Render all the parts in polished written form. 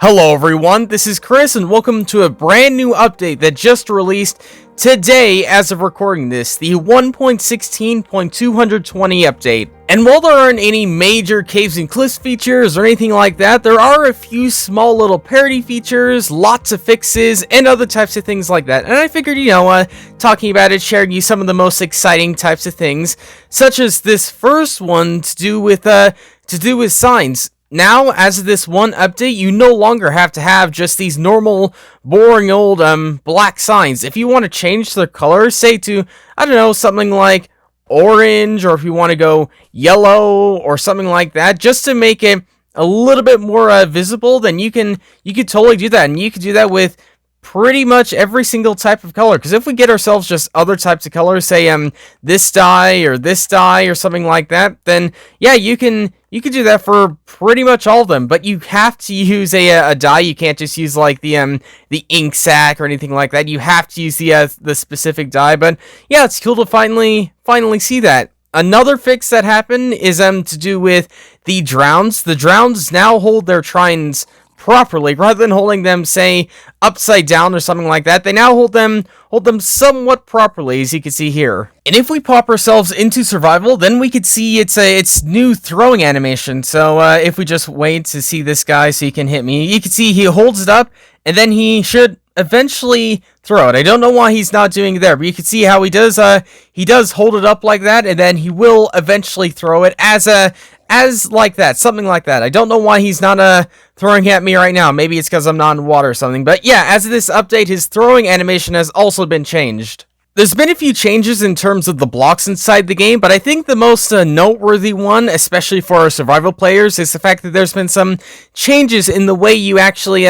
Hello everyone, this is Chris and welcome to a brand new update that just released today as of recording this, the 1.16.220 update. And while there aren't any major caves and cliffs features or anything like that, there are a few small little parody features, lots of fixes, and other types of things like that. And I figured, talking about it, sharing you some of the most exciting types of things, such as this first one to do with signs. Now, as of this one update, you no longer have to have just these normal, boring old, black signs. If you want to change their color, say to, I don't know, something like orange, or if you want to go yellow, or something like that, just to make it a little bit more visible, then you could totally do that. And you could do that with pretty much every single type of color, because if we get ourselves just other types of colors, say this dye or something like that, then yeah, you can do that for pretty much all of them. But you have to use a dye. You can't just use like the ink sac or anything like that. You have to use the specific dye. But yeah, it's cool to finally see that. Another fix that happened is to do with the drowns. The drowns now hold their trines properly, rather than holding them, say, upside down or something like that. They now hold them somewhat properly, as you can see here. And if we pop ourselves into survival, then we could see its new throwing animation. So if we just wait to see this guy so he can hit me, you can see he holds it up, and then he should eventually throw it. I don't know why he's not doing it there, but you can see how he does hold it up like that, and then he will eventually throw it as like that, something like that. I don't know why he's not throwing at me right now. Maybe it's because I'm not in water or something. But yeah, as of this update, his throwing animation has also been changed. There's been a few changes in terms of the blocks inside the game, but I think the most noteworthy one, especially for our survival players, is the fact that there's been some changes in the way you actually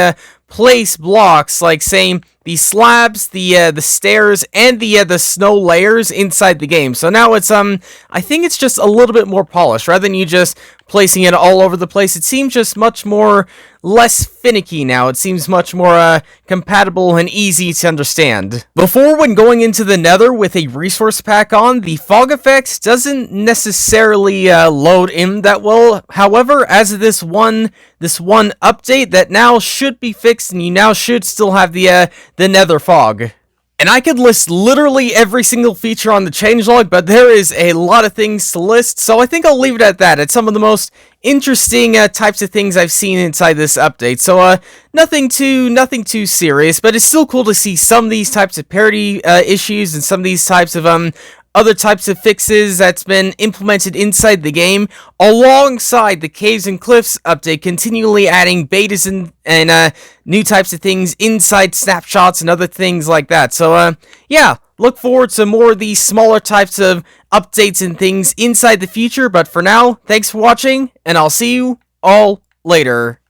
place blocks, like say the slabs, the stairs, and the snow layers inside the game. So now it's I think it's just a little bit more polished, rather than you just placing it all over the place. It seems just much more less finicky now. It seems much more compatible and easy to understand. Before, when going into the Nether with a resource pack on, the fog effect doesn't necessarily load in that well. However, as of this one update, that now should be fixed, and you now should still have the Nether fog. And I could list literally every single feature on the changelog, but there is a lot of things to list, so I think I'll leave it at that. It's some of the most interesting types of things I've seen inside this update. So nothing too serious, but it's still cool to see some of these types of parity issues and some of these types of other types of fixes that's been implemented inside the game, alongside the Caves and Cliffs update, continually adding betas and new types of things inside snapshots and other things like that. So yeah, look forward to more of these smaller types of updates and things inside the future. But for now, thanks for watching, and I'll see you all later.